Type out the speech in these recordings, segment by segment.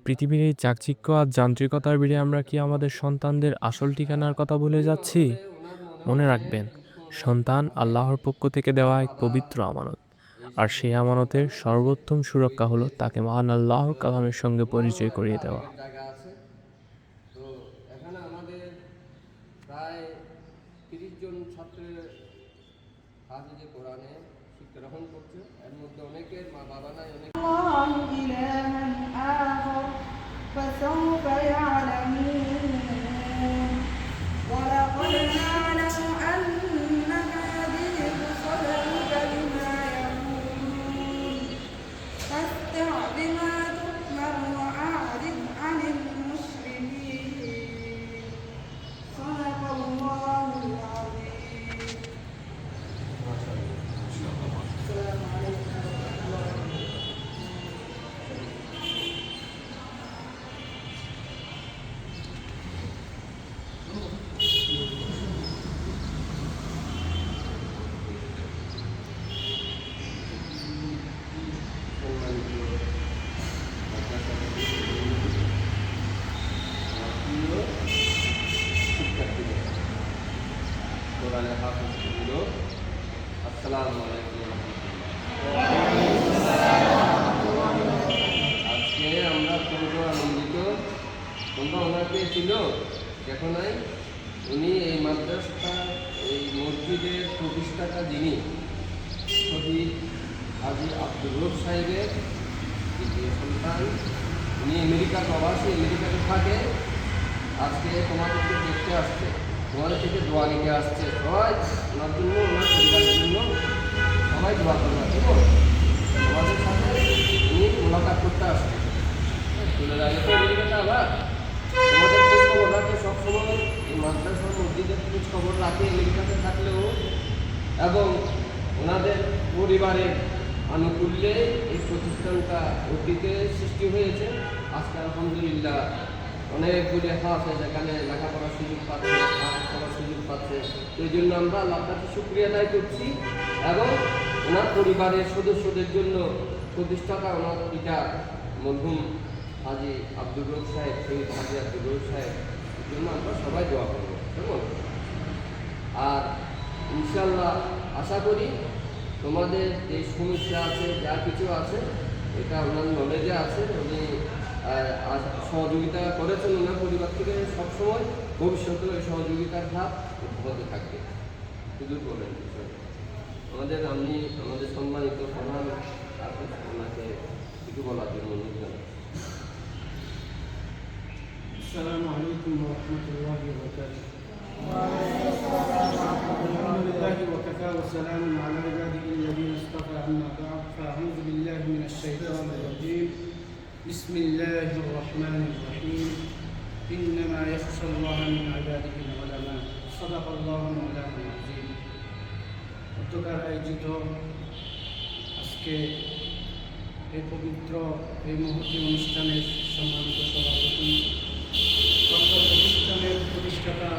পৃথিবীর এই চাকচিক্য আর যান্ত্রিকতার ভিড়ে আমরা কি আমাদের সন্তানদের আসল ঠিকানার কথা ভুলে যাচ্ছি? মনে রাখবেন, সন্তান আল্লাহর পক্ষ থেকে দেওয়া এক পবিত্র আমানত, আর সেই আমানতের সর্বোত্তম সুরক্ষা হলো তাকে মহান আল্লাহর কালামের সঙ্গে পরিচয় করিয়ে দেওয়া। জায়গা আছে। তো এখানে আমাদের প্রায় 30 জন ছাত্রের হাফেজে কোরআনে শিক্ষা গ্রহণ করছে। এর মধ্যে অনেকের মা বাবা নাই, অনেক فسوف يعلمون ولقد نعلم أنك يضيق صدرك بما يقولون فاستع بما تؤمر وأعرض عن المشركين صدق الله العظيم. السلام عليكم ورحمة الله وبركاته. কোরআনের হাফেজগুলো, আসসালামু আলাইকুম। আজকে আমরা অত্যন্ত আনন্দিত। তোমরা ওনাকে ছিল দেখো নাই? উনি এই মাদ্রাসা, এই মসজিদের প্রতিষ্ঠাতা যিনি, শহীদ হাজী আব্দুর রউফ সাহেবের দ্বিতীয় সন্তান। উনি আমেরিকা প্রবাসী, আমেরিকাতে থাকে। আজকে তোমাদেরকে দেখতে আসছে, তোমাদের থেকে দোয়া নিতে আসছে। সবাই ওনার জন্য, ওনার পরিবারের জন্য সবাই দোয়া করবে। ঠিক আছে? তোমাদের সাথে উনি মোলাকাত করতে আসছে। চলে যাবে তো আমেরিকাতে আবার। তোমাদের খোঁজ খবর রাখে সবসময়, এই মাদ্রাসা মসজিদের খোঁজ খবর রাখে আমেরিকাতে থাকলেও, এবং ওনাদের পরিবারের আনুকূল্যে এই প্রতিষ্ঠানটা অতীতে সৃষ্টি হয়েছে। আজকে আলহামদুলিল্লাহ অনেকগুলি হাফেজ এখানে লেখাপড়ার সুযোগ পাচ্ছে, হাফেজ করার সুযোগ পাচ্ছে। তো এই জন্য আমরা আল্লাহর কাছে শুকরিয়া আদায় করছি, এবং ওনার পরিবারের সদস্যদের জন্য প্রতিষ্ঠাতা ওনার পিতা মরহুম হাজী আব্দুর রউফ সাহেব, শহীদ হাজী আব্দুর রউফ সাহেব, এর জন্য আমরা সবাই দোয়া করবো। কেমন? আর ইনশাল্লাহ আশা করি তোমাদের যে সমস্যা আছে, যা কিছু আছে, এটা ওনার নলেজে আছে। উনি সহযোগিতা করেছেন ওনার পরিবার থেকে সবসময়। ভবিষ্যতেও এই সহযোগিতার ধাপ অব্যাহত থাকবে। শুধু বলেন আমাদের সম্মানিত প্রধান হাফেজ, ওনাকে কিছু বলার জন্য অনুরোধ জানাচ্ছি। السلام عليكم ورحمة الله وبركاته. الحمد لله وكفى وسلام على عباده الذين اصطفى، أما بعد فأعوذ بالله من الشيطان الرجيم. بسم الله الرحمن الرحيم. إنما يخشى الله من عباده العلماء. صدق الله مولانا العظيم. গতকাল আয়োজিত আজকে এই পবিত্র এই মহতী অনুষ্ঠানের সম্মানিত সভাপতি, প্রতিষ্ঠানের প্রতিষ্ঠাতা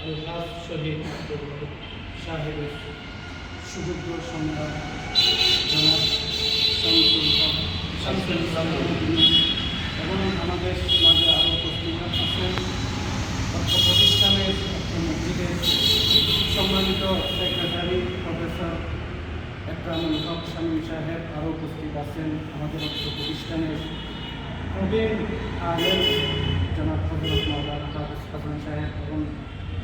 আলহাজ শহীদ আব্দুর রউফ সাহেবের সুযোগ্য সন্তান জনাব শামসুল ইসলাম এবং আমাদের মাঝে আরও উপস্থিত আছেন প্রতিষ্ঠানের মসজিদের সম্মানিত সেক্রেটারি প্রফেসর একরামুল হক শামীম সাহেব, আরও উপস্থিত আছেন আমাদের প্রতিষ্ঠানের প্রবীণ আলেম জনাব হযরত মাওলানা হাফেজ হাসান সাহেব এবং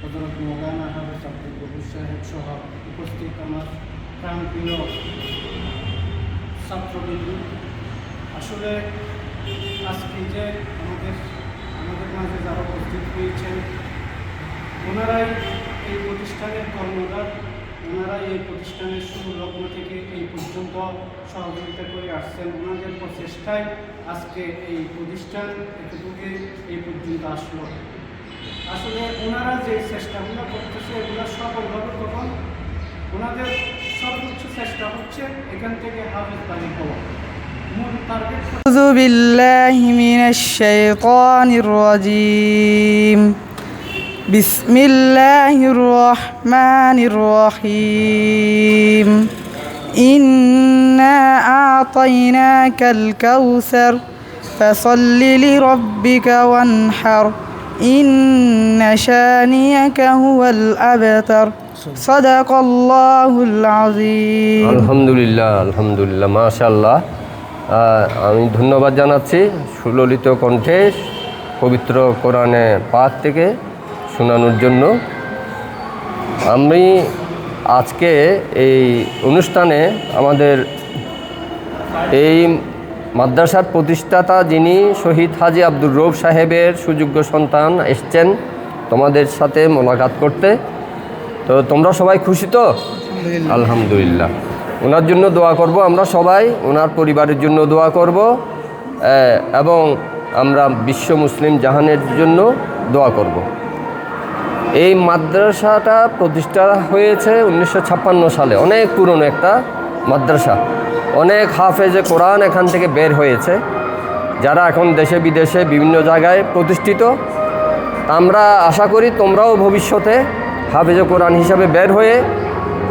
হযরত মাওলানা হাফেজ আব্দুর রউফ সাহেব সহ উপস্থিত আমার প্রাণপ্রিয় ছাত্রবৃন্দ। আসলে আজকে যে আমাদের মাঝে যারা উপস্থিত হয়েছেন, ওনারাই এই প্রতিষ্ঠানের কর্মধার, ওনারাই এই প্রতিষ্ঠানের শুরু লগ্ন থেকে এই পর্যন্ত সহযোগিতা করে আসছেন। ওনাদের প্রচেষ্টায় আজকে এই প্রতিষ্ঠান এতটুকু এই পর্যন্ত আসলো। আসলে ওনারা যে চেষ্টাগুলো করতেছে এগুলো সফলভাবে তখন ওনাদের সর্বোচ্চ চেষ্টা হচ্ছে এখান থেকে হাফেজ বাড়ি পাওয়া। মূল টার্গেট أعوذ بالله من الشيطان الرجيم. بسم الله الرحمن الرحيم. إنا أعطيناك الكوثر فصل لربك وانحر إن شانيك هو الأبتر صدق الله العظيم আলহামদুলিল্লাহ, আলহামদুলিল্লাহ, মাশাআল্লাহ। আমি ধন্যবাদ জানাচ্ছি সুললিত কণ্ঠে পবিত্র কোরআনে পাক থেকে শোনানোর জন্য। আমি আজকে এই অনুষ্ঠানে আমাদের এই মাদ্রাসার প্রতিষ্ঠাতা যিনি শহীদ হাজী আব্দুর রউফ সাহেবের সুযোগ্য সন্তান এসছেন তোমাদের সাথে মোলাকাত করতে। তো তোমরা সবাই খুশি তো? আলহামদুলিল্লাহ। ওনার জন্য দোয়া করব আমরা সবাই, ওনার পরিবারের জন্য দোয়া করব এবং আমরা বিশ্ব মুসলিম জাহানের জন্য দোয়া করব। এই মাদ্রাসাটা প্রতিষ্ঠা হয়েছে 1956 সালে, অনেক পুরনো একটা মাদ্রাসা। অনেক হাফেজে কোরআন এখান থেকে বের হয়েছে, যারা এখন দেশে বিদেশে বিভিন্ন জায়গায় প্রতিষ্ঠিত। আমরা আশা করি তোমরাও ভবিষ্যতে হাফেজে কোরআন হিসাবে বের হয়ে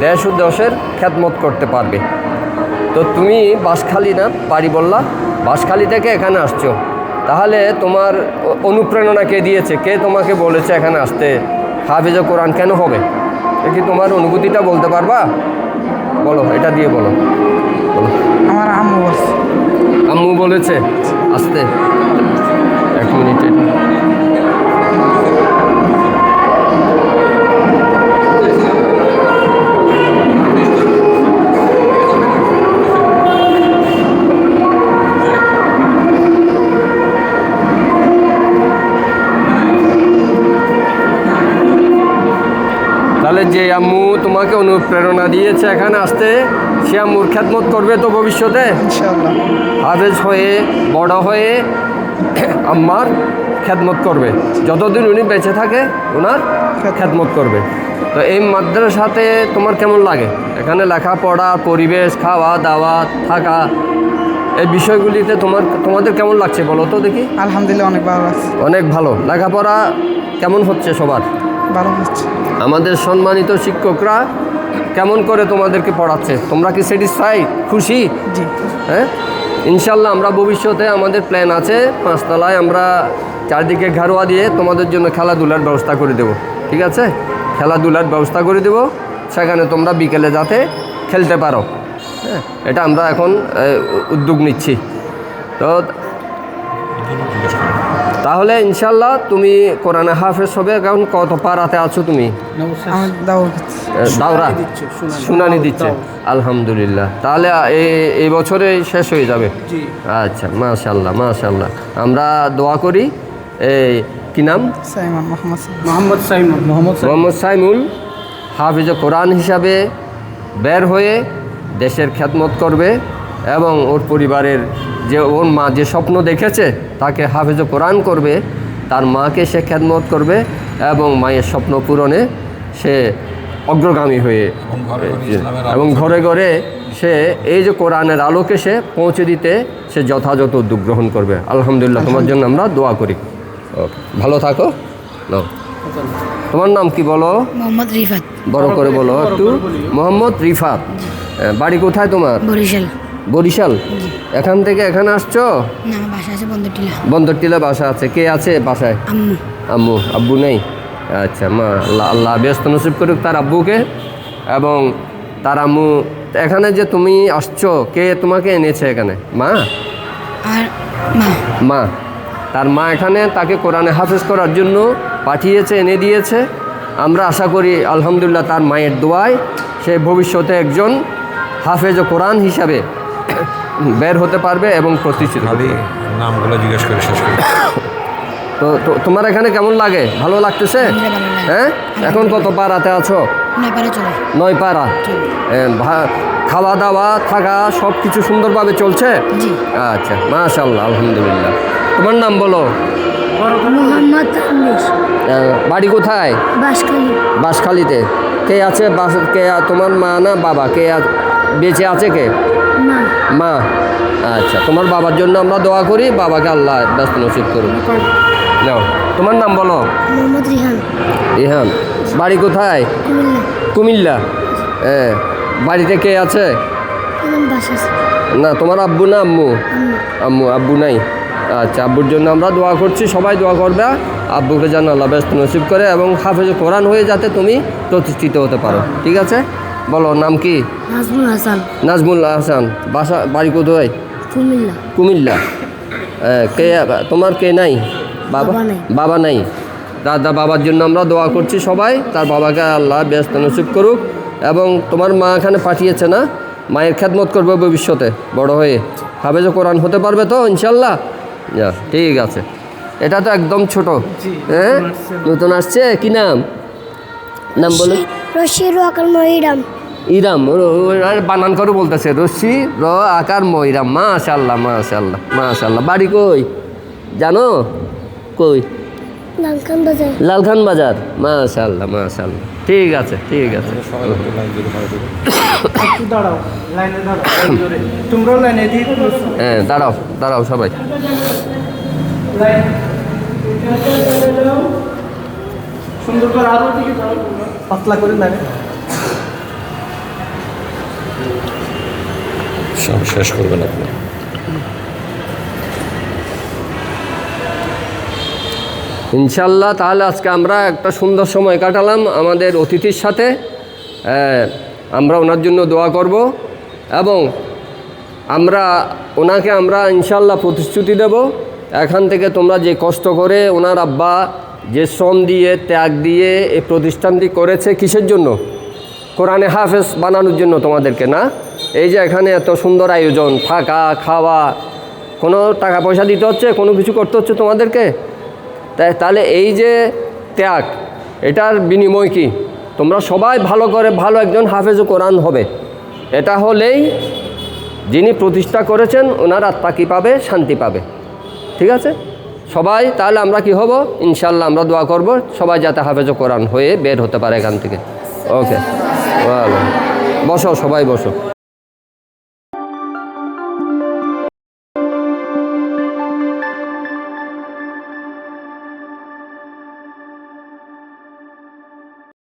দেশ ও দেশের খেদমত করতে পারবে। তো তুমি বাঁশখালী না বাড়ি বললা, বাঁশখালী থেকে এখানে আসছো, তাহলে তোমার অনুপ্রেরণা কে দিয়েছে? কে তোমাকে বলেছে এখানে আসতে? হাফেজে কোরআন কেন হবে? কি তোমার অনুভূতিটা বলতে পারবা? বলো, এটা দিয়ে বলো। বলো। আমার আম্মু বলছে। আম্মু বলেছে আসতে? এক মিনিট। তাহলে যে আম্মু তোমাকে অনুপ্রেরণা দিয়েছে এখানে আসতে, সে আম্মুর খেদমত করবে তো ভবিষ্যতে? ইনশাআল্লাহ। হাফেজ হয়ে বড় হয়ে আম্মার খেদমত করবে, যতদিন উনি বেঁচে থাকে ওনার খেদমত করবে। তো এই মাদ্রাসাতে তোমার কেমন লাগে? এখানে লেখাপড়া, পরিবেশ, খাওয়া দাওয়া, থাকা, এই বিষয়গুলিতে তোমাদের কেমন লাগছে বলো তো দেখি? আলহামদুলিল্লাহ, অনেক ভালো লাগছে। অনেক ভালো। লেখাপড়া কেমন হচ্ছে সবার? ভালো হচ্ছে। আমাদের সম্মানিত শিক্ষকরা কেমন করে তোমাদেরকে পড়াচ্ছে? তোমরা কি স্যাটিসফাই, খুশি? জি। হ্যাঁ, ইনশাল্লাহ আমরা ভবিষ্যতে আমাদের প্ল্যান আছে 5 তলায় আমরা চারদিকে ঘেরোয়া দিয়ে তোমাদের জন্য খেলাধুলার ব্যবস্থা করে দেব। ঠিক আছে? খেলাধুলার ব্যবস্থা করে দেব, সেখানে তোমরা বিকেলে যাতে খেলতে পারো। হ্যাঁ, এটা আমরা এখন উদ্যোগ নিচ্ছি। তো তাহলে ইনশাল্লাহ তুমি কোরআনে হাফেজ হবে। এখন কত পারাতে আছো তুমি? আমার দাও হচ্ছে। দাওরা শুনানি দিচ্ছে। আলহামদুলিল্লাহ। তাহলে এই বছরে শেষ হয়ে যাবে? আচ্ছা, মাশাল্লাহ, মাশাল্লাহ। আমরা দোয়া করি। এই কি নাম? সাইমন, মোহাম্মদ সাইমুল হাফিজে কোরআন হিসাবে বের হয়ে দেশের খেদমত করবে এবং ওর পরিবারের যে ওর মা যে স্বপ্ন দেখেছে তাকে হাফেজে কোরআন করবে, তার মাকে সে খেদমত করবে এবং মায়ের স্বপ্ন পূরণে সে অগ্রগামী হয়ে এবং ঘরে ঘরে সে এই যে কোরআনের আলোকে সে পৌঁছে দিতে সে যথাযথ উদ্যোগ গ্রহণ করবে। আলহামদুলিল্লাহ, তোমার জন্য আমরা দোয়া করি। ওকে, ভালো থাকো। নাও, তোমার নাম কি বলো? মোহাম্মদ রিফাত। বড় করে বলো একটু। মোহাম্মদ রিফাত। বাড়ি কোথায় তোমার? বরিশাল। বরিশাল। এখান থেকে এখানে আসছো? না, আমার বাসা আছে বন্দরটিলা। বন্দরটিলা বাসা আছে। কে আছে বাসায়? আম্মু। আম্মু। আব্বু নেই? আচ্ছা, মা আল্লাহ ব্যস্ত নসিব করুক তার আব্বুকে এবং তার আম্মু। এখানে যে তুমি আসছো, কে তোমাকে এনেছে এখানে? মা? আর মা। মা। তার মা এখানে তাকে কোরআনে হাফেজ করার জন্য পাঠিয়েছে, এনে দিয়েছে। আমরা আশা করি আলহামদুলিল্লাহ তার মায়ের দোয়ায় সে ভবিষ্যতে একজন হাফেজ কোরআন হিসাবে বের হতে পারবে এবং প্রতিষ্ঠিত হবে। নামগুলো জিজ্ঞেস করে শেষ করি। তো তোমার এখানে কেমন লাগে? ভালো লাগতেছে? হ্যাঁ, এখন কত পারাতে আছো? 9 পারা চলে। 9 পারা। খাওয়া দাওয়া, থাকা সব কিছু সুন্দরভাবে চলছে? জি। আচ্ছা, মাশাআল্লাহ, আলহামদুলিল্লাহ। তোমার নাম বলো? মোহাম্মদ তানভীর। বাড়ি কোথায়? বাঁশখালী। বাঁশখালীতে। কে আছে? কে? তোমার মা না বাবা? কে বেঁচে আছে? কে? মা। মা। আচ্ছা, তোমার বাবার জন্য আমরা দোয়া করি, বাবাকে আল্লাহ ব্যস্ত নসিব করুন। নাও, তোমার নাম বলো? মোহাম্মদ রিহান। রিহান। বাড়ি কোথায়? কুমিল্লা। কুমিল্লা। হ্যাঁ, বাড়িতে কে আছে? আমার বাসা আছে। না, তোমার আব্বু না আম্মু? আম্মু। আব্বু নাই? আচ্ছা, আব্বুর জন্য আমরা দোয়া করছি, সবাই দোয়া করবে আব্বুকে যেন আল্লাহ ব্যস্ত নসিব করে এবং হাফেজ কোরআন হয়ে যাতে তুমি প্রতিষ্ঠিত হতে পারো। ঠিক আছে, বলো নাম কি? নাজমুল হাসান, নাজমুল হাসান, বাড়ি কোথায়? কুমিল্লা। কুমিল্লা। কে তোমার কে নাই? বাবা বাবা নাই। বাবা নাই। দাদা বাবার জন্য আমরা দোয়া করছি সবাই, তার বাবাকে আল্লাহ ব্যস্ত নসিব করুক। এবং তোমার মা এখানে পাঠিয়েছে না, মায়ের খেদমত করবে ভবিষ্যতে বড় হয়ে, হাফেজ কোরআন হতে পারবে তো ইনশাল্লাহ? ঠিক আছে। এটা তো একদম ছোট, হ্যাঁ নতুন আসছে, কি নাম? নাম বলো। রশিদ আকার মহিরাম। ইরাম, বানান করে বলতেছে, রশ্মি র আকার ময়রাম। মাশাল্লাহ মাশাল্লাহ মাশাল্লাহ। বাড়ি কই জানো? কই? লালখান বাজার। লালখান বাজার। মাশাল্লাহ মাশাল্লাহ। ঠিক আছে ঠিক আছে। একটু দাঁড়াও, লাইনে দাঁড়াও, জোরে। তোমরাও লাইনে দিয়ে হ্যাঁ, দাঁড়াও দাঁড়াও সবাই। লাইন সুন্দর করে আরো দিকে যাও, পাতলা করে লাগে। সব শেষ করবেন আপনি। ইনশাল্লাহ তাহলে আজকে আমরা একটা সুন্দর সময় কাটালাম আমাদের অতিথির সাথে। আমরা ওনার জন্য দোয়া করব এবং ওনাকে আমরা ইনশাল্লাহ প্রতিশ্রুতি দেব, এখান থেকে তোমরা যে কষ্ট করে ওনার আব্বা যে শ্রম দিয়ে ত্যাগ দিয়ে এই প্রতিষ্ঠানটি করেছে, কিসের জন্য? কোরআনে হাফেজ বানানোর জন্য তোমাদেরকে, না? এই যে এখানে এত সুন্দর আয়োজন, থাকা খাওয়া, কোনো টাকা পয়সা দিতে হচ্ছে, কোনো কিছু করতে হচ্ছে তোমাদেরকে? তাহলে এই যে ত্যাগ, এটার বিনিময় কি? তোমরা সবাই ভালো করে ভালো একজন হাফেজ কোরআন হবে। এটা হলেই যিনি প্রতিষ্ঠা করেছেন ওনার আত্মা কী পাবে? শান্তি পাবে। ঠিক আছে, সবাই তাহলে আমরা কি হব? ইনশাল্লাহ আমরা দোয়া করব সবাই যাতে হাফেজ কোরআন হয়ে বের হতে পারে এখান থেকে। ওকে, বসো সবাই বসো।